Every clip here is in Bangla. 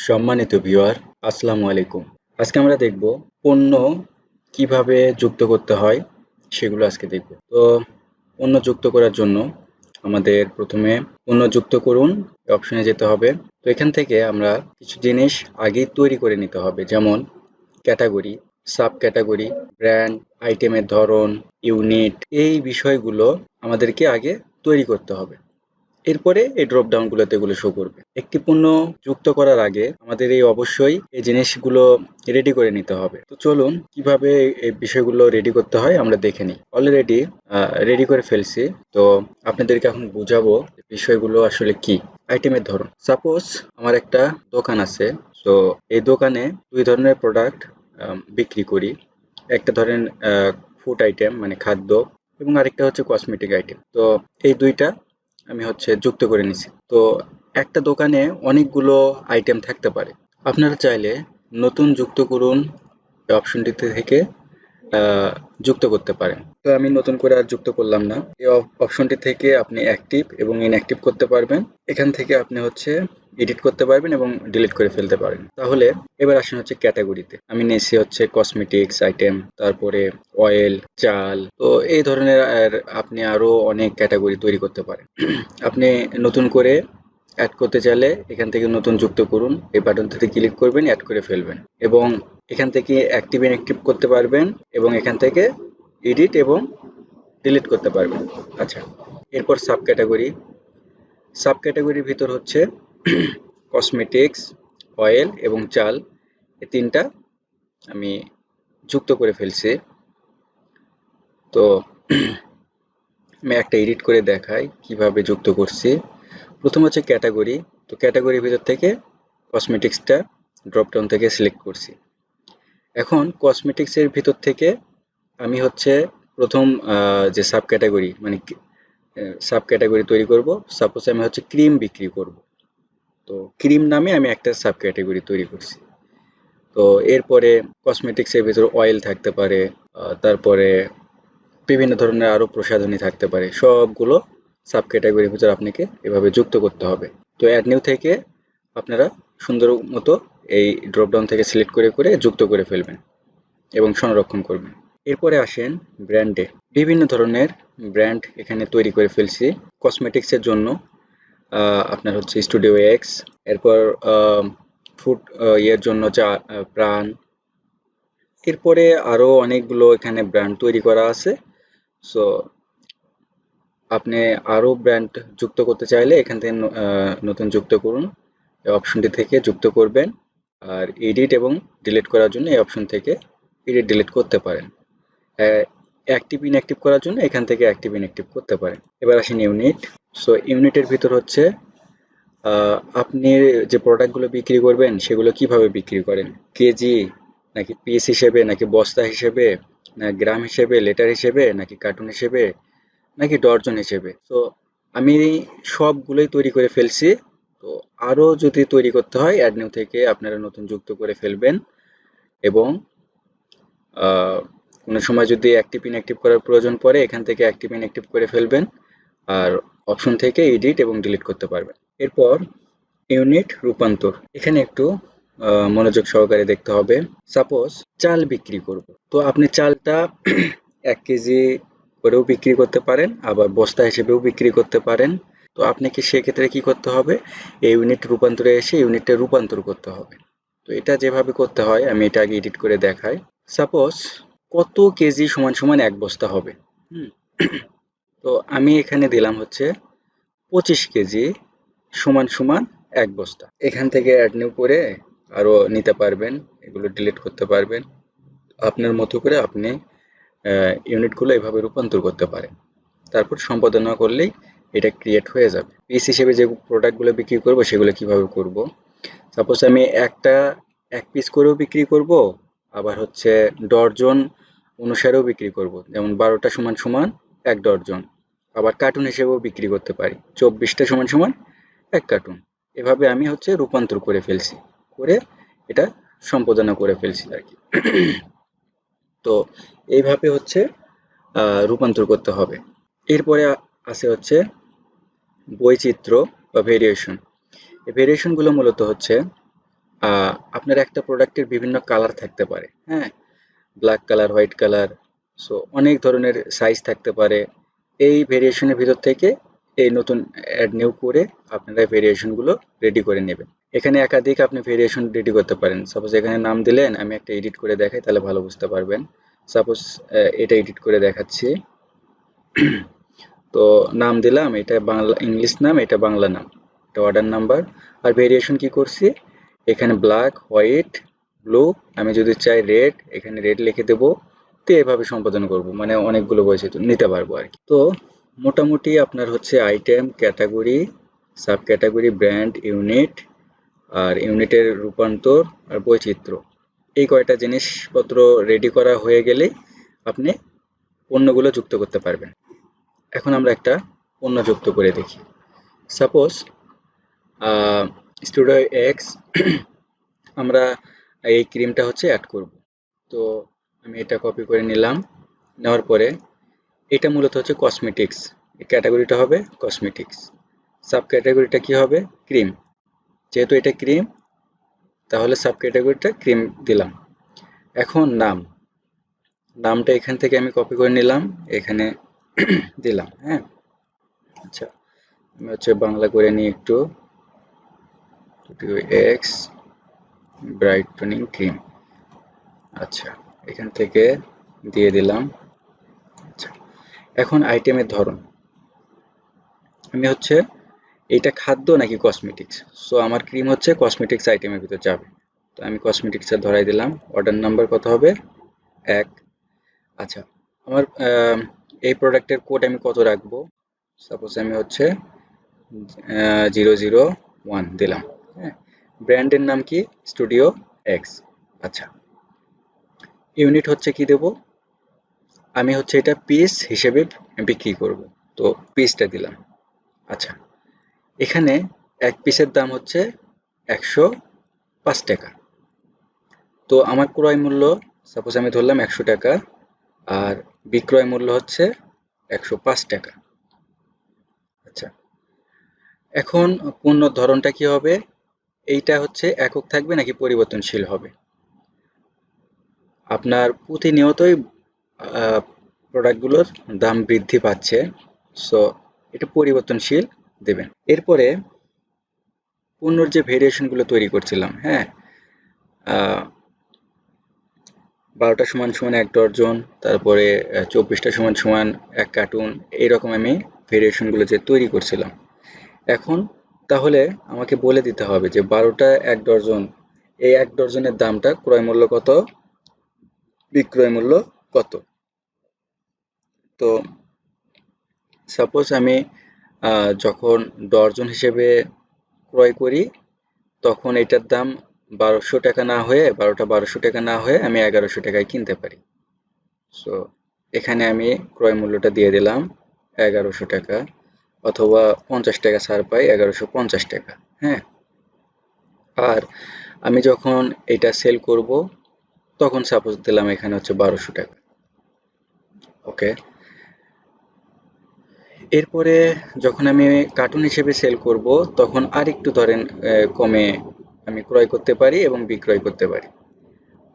সম্মানিত ভিউয়ার, আসসালামু আলাইকুম। আজকে আমরা দেখব পণ্য কিভাবে যুক্ত করতে হয় সেগুলো আজকে দেখব। তো পণ্য যুক্ত করার জন্য আমাদের প্রথমে পণ্য যুক্ত করুন অপশনে যেতে হবে। তো এখান থেকে আমরা কিছু জিনিস আগেই তৈরি করে নিতে হবে, যেমন ক্যাটাগরি, সাব ক্যাটাগরি, ব্র্যান্ড, আইটেমের ধরন, ইউনিট, এই বিষয়গুলো আমাদেরকে আগে তৈরি করতে হবে। এরপরে এই ড্রপ ডাউনগুলোতে এগুলো শো করবে। একটি পণ্য যুক্ত করার আগে আমাদের অবশ্যই এই জিনিসগুলো রেডি করে নিতে হবে। তো চলুন কিভাবে এই বিষয়গুলো রেডি করতে হয় আমরা দেখে নিই। অলরেডি রেডি করে ফেলছি। তো আপনাদেরকে এখন বুঝাবো বিষয়গুলো আসলে কি। আইটেমের ধরন, সাপোজ আমার একটা দোকান আছে। তো এই দোকানে দুই ধরনের প্রোডাক্ট বিক্রি করি। একটা ধরেন ফুড আইটেম মানে খাদ্য, এবং আরেকটা হচ্ছে কসমেটিক আইটেম। তো এই দুইটা আমি যুক্ত করে নিছি। তো একটা দোকানে অনেকগুলো আইটেম থাকতে পারে। আপনারা চাইলে নতুন যুক্ত করুন অপশনটিতে থেকে যুক্ত করতে পারেন। তো আমি নতুন করে আর যুক্ত করলাম না। এই অপশনটি থেকে আপনি অ্যাক্টিভ এবং ইনঅ্যাক্টিভ করতে পারবেন। এখান থেকে আপনি এডিট করতে পারবেন এবং ডিলিট করে ফেলতে পারেন। তাহলে এবার আসেন ক্যাটাগরিতে। আমি নিয়েছি কসমেটিক্স আইটেম, তারপরে অয়েল, চাল। তো এই ধরনের আপনি আরো অনেক ক্যাটাগরি তৈরি করতে পারেন। আপনি নতুন করে অ্যাড করতে চাইলে এখান থেকে নতুন যুক্ত করুন, এই বাটনটিতে ক্লিক করবেন, অ্যাড করে ফেলবেন এবং এখান থেকে অ্যাক্টিভ ইনঅ্যাক্টিভ করতে পারবেন এবং এখান থেকে এডিট এবং ডিলিট করতে পারবেন। আচ্ছা, এরপর সাব ক্যাটাগরি। সাব ক্যাটাগরির ভিতর কসমেটিক্স, অয়েল এবং চাল, এই তিনটা আমি যুক্ত করে ফেলছি। তো আমি একটা এডিট করে দেখাই কিভাবে যুক্ত করছি। প্রথম ক্যাটাগরি। তো ক্যাটাগরির ভিতর থেকে কসমেটিক্সটা ড্রপ ডাউন থেকে সিলেক্ট করছি। এখন কসমেটিক্সের ভিতর থেকে আমি প্রথম যে সাব ক্যাটাগরি মানে সাব ক্যাটাগরি তৈরি করব। সাপোজ আমি ক্রিম বিক্রি করব। তো ক্রিম নামে আমি একটা সাব ক্যাটাগরি তৈরি করছি। তো এরপরে কসমেটিক্সের ভিতর অয়েল থাকতে পারে, তারপরে বিভিন্ন ধরনের আরো প্রসাধনী থাকতে পারে। সবগুলো সাব ক্যাটাগরির ভিতর আপনাকে এভাবে যুক্ত করতে হবে। তো অ্যাড নিউ থেকে আপনারা সুন্দর মতো এই ড্রপ ডাউন থেকে সিলেক্ট করে করে যুক্ত করে ফেলবেন এবং সংরক্ষণ করবেন। এরপরে আসেন ব্র্যান্ডে। বিভিন্ন ধরনের ব্র্যান্ড এখানে তৈরি করে ফেলছি। কসমেটিক্সের জন্য আপনার স্টুডিও এক্স, এরপর ফুড ইয়ের জন্য প্রাণ। এরপরে আরো অনেকগুলো এখানে ব্র্যান্ড তৈরি করা আছে। সো আপনি আরো ব্র্যান্ড যুক্ত করতে চাইলে এখান থেকে নতুন যুক্ত করুন, এই অপশনটি থেকে যুক্ত করবেন। আর এডিট এবং ডিলিট করার জন্য এই অপশন থেকে এডিট ডিলিট করতে পারেন। অ্যাক্টিভ ইনঅ্যাক্টিভ করার জন্য এখান থেকে অ্যাক্টিভ ইনঅ্যাক্টিভ করতে পারেন। এবার আসেন ইউনিট। সো ইউনিটের ভিতর আপনি যে প্রোডাক্টগুলো বিক্রি করবেন সেগুলো কিভাবে বিক্রি করেন, কেজি নাকি পিস হিসেবে, নাকি বস্তা হিসেবে, না গ্রাম হিসেবে, লিটার হিসেবে, নাকি কার্টুন হিসেবে, নাকি ডর্জন হিসেবে। তো আমি সবগুলোই তৈরি করে ফেলছি। তো আরো যদি তৈরি করতে হয় অ্যাড নিউ থেকে আপনারা নতুন যুক্ত করে ফেলবেন এবং কোনো সময় যদি অ্যাক্টিভ ইনঅ্যাক্টিভ করার প্রয়োজন পড়ে এখান থেকে অ্যাক্টিভ ইনঅ্যাক্টিভ করে ফেলবেন আর অপশন থেকে এডিট এবং ডিলিট করতে পারবেন। এরপর ইউনিট রূপান্তর। এখানে একটু মনোযোগ সহকারে দেখতে হবে। সাপোজ চাল বিক্রি করব। তো আপনি চালটা 1 কেজি করেও বিক্রি করতে পারেন, আবার বস্তা হিসেবেও বিক্রি করতে পারেন। তো আপনাকে সেক্ষেত্রে কি করতে হবে, এই ইউনিট রূপান্তরে এসে ইউনিটটা রূপান্তর করতে হবে। তো এটা যেভাবে করতে হয় আমি এটা আগে এডিট করে দেখাই। সাপোজ কত কেজি সমান সমান 1 বস্তা হবে। তো আমি এখানে দিলাম 25 কেজি সমান সমান 1 বস্তা। এখান থেকে অ্যাড নিউ করে আরো নিতে পারবেন, এগুলো ডিলিট করতে পারবেন। আপনার মতো করে আপনি ইউনিটগুলো এভাবে রূপান্তর করতে পারেন। তারপর সম্পাদনা করলেই এটা ক্রিয়েট হয়ে যাবে। পিস হিসেবে যে প্রোডাক্টগুলো বিক্রি করব সেগুলো কিভাবে করব, সাপোজ আমি এক পিস করেও বিক্রি করব, আবার ডর্জন অনুসারেও বিক্রি করব, যেমন 12টা সমান সমান 1 ডর্জন। আবার কার্টুন হিসেবেও বিক্রি করতে পারি, 24টা সমান সমান 1 কার্টুন। এভাবে আমি রূপান্তর করে ফেলছি, করে এটা সম্পাদনা করে ফেলছি আর কি। তো এইভাবে রূপান্তর করতে হবে। এরপরে আছে বৈচিত্র্য বা ভেরিয়েশন। এই ভেরিয়েশনগুলো মূলত আপনার একটা প্রোডাক্টের বিভিন্ন কালার থাকতে পারে, হ্যাঁ, black colour, white colour, so অনেক ধরনের সাইজ থাকতে পারে। এই ভেরিয়েশনের ভিতর থেকে এই নতুন অ্যাড নিউ করে আপনারা ভেরিয়েশনগুলো রেডি করে নেবেন। এখানে একাধিক আপনি ভেরিয়েশন রেডি করতে পারেন। সাপোজ এখানে নাম দিলেন, আমি একটা এডিট করে দেখাই তাহলে ভালো বুঝতে পারবেন। সাপোজ এটা এডিট করে দেখাচ্ছি। তো নাম দিলাম, এটা বাংলা ইংলিশ নাম, এটা বাংলা নাম, এটা অর্ডার নাম্বার। আর ভেরিয়েশন কি করছি, এখানে ব্ল্যাক, হোয়াইট, ব্লু, আমি যদি চাই রেড, এখানে রেড লিখে দেবো। তো এভাবে সম্পাদন করব, মানে অনেকগুলো বৈচিত্র্য নিতে পারবো আর কি। তো মোটামুটি আপনার হচ্ছে item, category, sub category, brand, unit, আর ইউনিটের রূপান্তর আর বৈচিত্র্য, এই কয়টা জিনিসপত্র রেডি করা হয়ে গেলে আপনি পণ্যগুলো যুক্ত করতে পারবেন। এখন আমরা একটা পণ্য যুক্ত করে দেখি। সাপোজ স্টুডিও এক্স আমরা এই ক্রিমটা হচ্ছে অ্যাড করব। তো আমি এটা কপি করে নিলাম। নেওয়ার পরে এটা মূলত হচ্ছে কসমেটিক্স, ক্যাটাগরিটা হবে কসমেটিক্স, সাব ক্যাটাগরিটা কি হবে, ক্রিম। যেহেতু এটা ক্রিম, তাহলে সাব ক্যাটাগরিটা ক্রিম দিলাম। এখন নামটা এখান থেকে আমি কপি করে নিলাম, এখানে দিলাম, হ্যাঁ। আচ্ছা, আমি হচ্ছে বাংলা করে নিই একটু, এক্স ব্রাইটনিং ক্রিম। আচ্ছা, এখান থেকে দিয়ে দিলাম। আচ্ছা, এখন আইটেমের ধরন, আমি হচ্ছে এটা খাদ্য নাকি কসমেটিক্স। সো আমার ক্রিম হচ্ছে কসমেটিক্স আইটেমের ভিতর যাবে, তো আমি কসমেটিক্সের ধরাই দিলাম। অর্ডার নাম্বার কত হবে, 1। আচ্ছা, আমার এই প্রোডাক্টের কোড আমি কত রাখবো, সাপোজ আমি হচ্ছে 001 দিলাম, হ্যাঁ। ব্র্যান্ডের নাম কি, স্টুডিও এক্স। আচ্ছা, ইউনিট হচ্ছে কি দেব, আমি হচ্ছে এটা পিস হিসেবে বিক্রি করব, তো পিসটা দিলাম। আচ্ছা, এখানে এক পিসের দাম হচ্ছে 105 টাকা। তো আমার ক্রয় মূল্য, সাপোজ আমি ধরলাম 100 টাকা, আর বিক্রয় মূল্য হচ্ছে 105 টাকা। আচ্ছা, এখন পণ্যর ধরনটা কি হবে, এইটা হচ্ছে একক থাকবে নাকি পরিবর্তনশীল হবে। আপনার প্রতিনিয়তই প্রোডাক্টগুলোর দাম বৃদ্ধি পাচ্ছে, সো এটা পরিবর্তনশীল দেবেন। এরপরে পণ্যর যে ভেরিয়েশনগুলো তৈরি করছিলাম, হ্যাঁ, 12টা সমান সমান 1 ডর্জন, তারপরে 24টা সমান সমান 1 কার্টুন, এইরকম আমি ভেরিয়েশনগুলো যে তৈরি করছিলাম। এখন তাহলে আমাকে বলে দিতে হবে যে 12টা 1 ডর্জন, এই 1 ডর্জনের দামটা ক্রয় মূল্য কত, বিক্রয় মূল্য কত। তো সাপোজ আমি যখন ডর্জন হিসেবে ক্রয় করি, তখন এটার দাম 1200 টাকা না হয়ে, 12টা 1200 টাকা না হয়ে আমি 1100 টাকায় কিনতে পারি। সো এখানে আমি ক্রয় মূল্যটা দিয়ে দিলাম 1100 টাকা, অথবা 50 টাকা ছাড় পাই, 1150 টাকা, হ্যাঁ। আর আমি যখন এটা সেল করব, তখন সাপোজ দিলাম এখানে হচ্ছে 1200 টাকা। ওকে, এরপরে যখন আমি কার্টুন হিসেবে সেল করব, তখন আরেকটু ধরেন কমে আমি ক্রয় করতে পারি এবং বিক্রয় করতে পারি।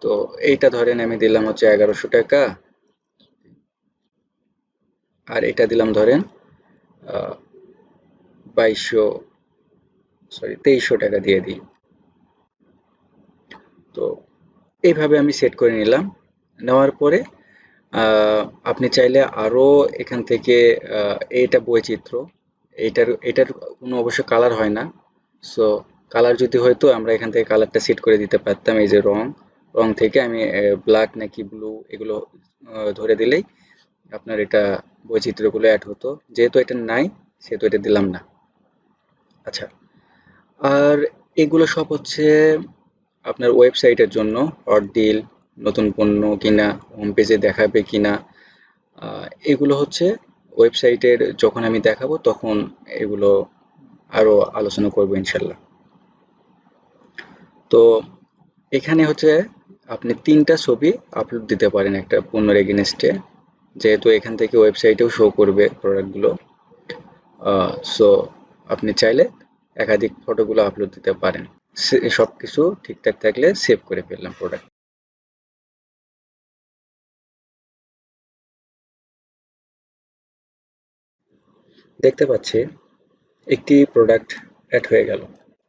তো এইটা ধরেন আমি দিলাম হচ্ছে 1100 টাকা, আর এটা দিলাম ধরেন 2300 টাকা দিয়ে দিই। তো এইভাবে আমি সেট করে নিলাম। নেওয়ার পরে আপনি চাইলে আরও এখান থেকে এটা বৈচিত্র্য, এটার কোনো অবশ্য কালার হয় না। সো কালার যদি হয়তো আমরা এখান থেকে কালারটা সেট করে দিতে পারতাম। এই যে রং থেকে আমি ব্ল্যাক নাকি ব্লু এগুলো ধরে দিলেই আপনার এটা বৈচিত্র্যগুলো অ্যাড হতো। যেহেতু এটা নাই, সেহেতু এটা দিলাম না। আচ্ছা, আর এগুলো সব হচ্ছে আপনার ওয়েবসাইটের জন্য, হট ডিল, নতুন পণ্য কিনা, হোম পেজে দেখাবে কিনা, এগুলো হচ্ছে ওয়েবসাইটের যখন আমি দেখাবো তখন এগুলো আরো আলোচনা করবো ইনশাল্লাহ। তো এখানে হচ্ছে আপনি 3টা ছবি আপলোড দিতে পারেন একটা পণ্যের এগেনস্টে, যেহেতু এখান থেকে ওয়েবসাইটেও শো করবে প্রোডাক্টগুলো। সো আপনি চাইলে একাধিক ফটোগুলো আপলোড দিতে পারেন। সবকিছু ঠিকঠাক থাকলে সেভ করে ফেললাম প্রোডাক্ট। দেখতে পাচ্ছি একটি প্রোডাক্ট অ্যাড হয়ে গেল।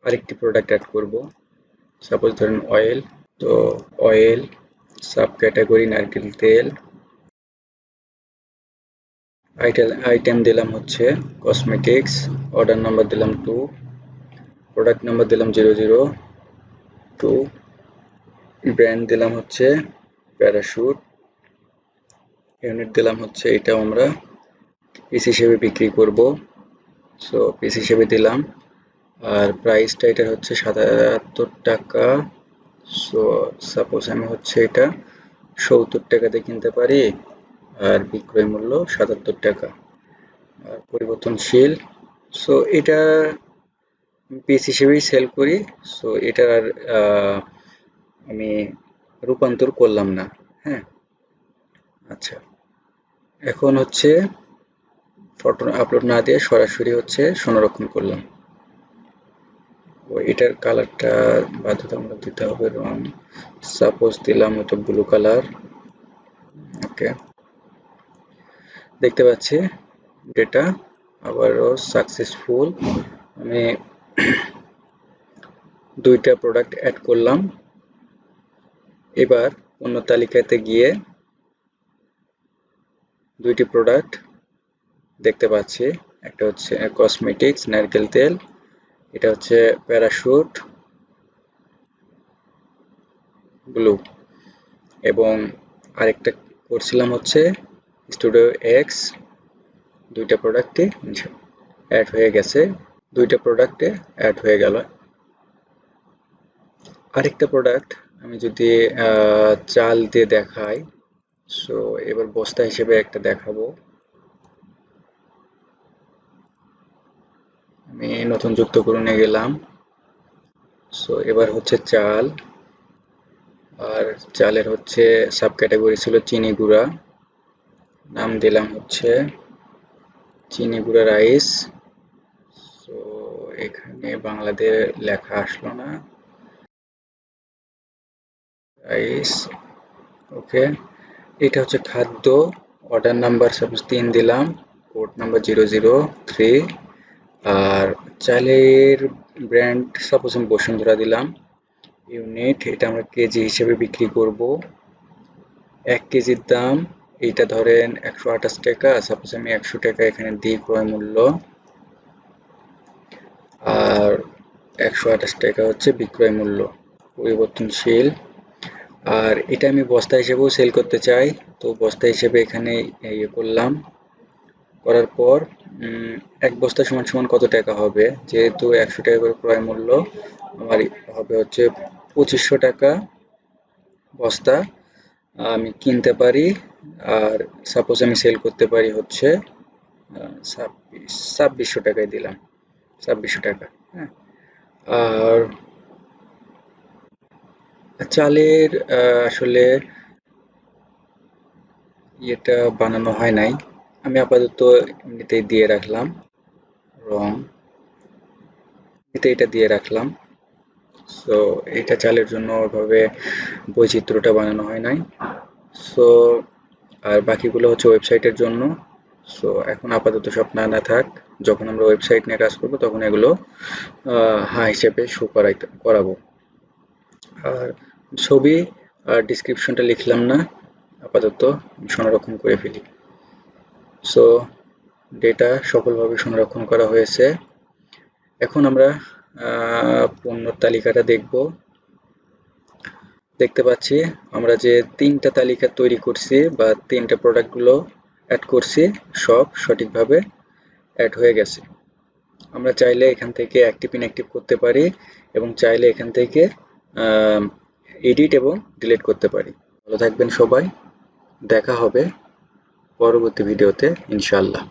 আরেকটি প্রোডাক্ট অ্যাড করব, সাপোজ ধরেন অয়েল। তো অয়েল সাব ক্যাটাগরি নারকেল তেল, আইটেম দিলাম হচ্ছে কসমেটিক্স, অর্ডার নাম্বার দিলাম 2, প্রোডাক্ট নাম্বার দিলাম 002, ব্র্যান্ড দিলাম হচ্ছে প্যারাশুট, ইউনিট দিলাম হচ্ছে এটা আমরা পিস হিসেবে বিক্রি করব, সো পিস হিসেবে দিলাম। আর প্রাইসটা এটা হচ্ছে ৭৭ টাকা। সো সাপোজ আমি হচ্ছে এটা ৭০ টাকাতে কিনতে পারি, আর বিক্রয় মূল্য ৭৭ টাকা। আর পরিবর্তনশীল, সো এটা পিস হিসেবেই সেল করি, সো এটার আমি রূপান্তর করলাম না। হ্যাঁ, আচ্ছা, এখন হচ্ছে ফটো আপলোড না দিয়ে সরাসরি হচ্ছে সংরক্ষণ করলাম। এটার কালারটা বাধ্যতামূলক দিতে হবে রং, সাপোজ দিলাম এটা ব্লু কালার। ওকে, দেখতে পাচ্ছি ডেটা আবারও সাকসেসফুল। আমি দুইটা প্রোডাক্ট অ্যাড করলাম। এবার অন্য তালিকাতে গিয়ে দুইটি প্রোডাক্ট দেখতে পাচ্ছি, একটা হচ্ছে কসমেটিক্স নারকেল তেল, এটা হচ্ছে প্যারাশুট ব্লু, এবং আরেকটা করছিলাম হচ্ছে স্টুডিও এক্স। দুইটা প্রোডাক্টে অ্যাড হয়ে গেছে, দুইটা প্রোডাক্টে অ্যাড হয়ে গেল। আরেকটা প্রোডাক্ট আমি যদি চাল দিয়ে দেখাই, সো এবার বস্তা হিসেবে একটা দেখাবো। আমি নতুন যুক্তকরণে গেলাম, সো এবার হচ্ছে চাল, আর চালের হচ্ছে সাব ক্যাটাগরি ছিল চিনি গুঁড়া, নাম দিলাম হচ্ছে চিনি গুঁড়া রাইস। সো এখানে বাংলাতে লেখা আসলো না, রাইস। ওকে, এটা হচ্ছে খাদ্য, অর্ডার নাম্বার সাপোজ 3 দিলাম, কোড নাম্বার 003, আর চালের ব্র্যান্ড সাপোজ আমি বসুন্ধরা দিলাম, ইউনিট এটা আমরা কেজি হিসেবে বিক্রি করব, 1 কেজির দাম এইটা ধরেন 128 টাকা, সাপোজ আমি 100 টাকা এখানে দিই ক্রয় মূল্য, আর 128 টাকা হচ্ছে বিক্রয় মূল্য। পরিবর্তনশীল, আর এটা আমি বস্তা হিসেবেও সেল করতে চাই, তো বস্তা হিসেবে এখানে ইয়ে করলাম, করার পর এক বস্তা সমান সমান কত টাকা হবে, যেহেতু 100 টাকা করে ক্রয় মূল্য, আমার হবে হচ্ছে 2500 টাকা বস্তা আমি কিনতে পারি। আর সাপোজ আমি সেল করতে পারি হচ্ছে 2600 টাকায় দিলাম, 2600 টাকা। হ্যাঁ, আর চালের আসলে এটা বানানো হয় নাই, আমি আপাতত এমনিতেই দিয়ে রাখলাম রং, এটা দিয়ে রাখলাম। সো এটা চালের জন্য ওইভাবে বৈচিত্র্যটা বানানো হয় নাই। সো আর বাকিগুলো হচ্ছে ওয়েবসাইটের জন্য। সো এখন আপাতত সব না থাক, যখন আমরা ওয়েবসাইট নিয়ে কাজ করব তখন এগুলো হ্যাঁ হিসেবে শো করাবো। আর ছবি আর ডিসক্রিপশনটা লিখলাম না, আপাতত সংরক্ষণ করে ফেলি। সো ডেটা সফলভাবে সংরক্ষণ করা হয়েছে। এখন আমরা পণ্যর তালিকাটা দেখব। দেখতে পাচ্ছি আমরা যে 3টা তালিকা তৈরি করছি বা 3টা প্রোডাক্টগুলো অ্যাড করছি, সব সঠিকভাবে অ্যাড হয়ে গেছে। আমরা চাইলে এখান থেকে অ্যাক্টিভ ইনঅ্যাক্টিভ করতে পারি, এবং চাইলে এখান থেকে এডিট এবং ডিলিট করতে পারি। ভালো থাকবেন সবাই, দেখা হবে পরবর্তী ভিডিওতে ইনশাআল্লাহ।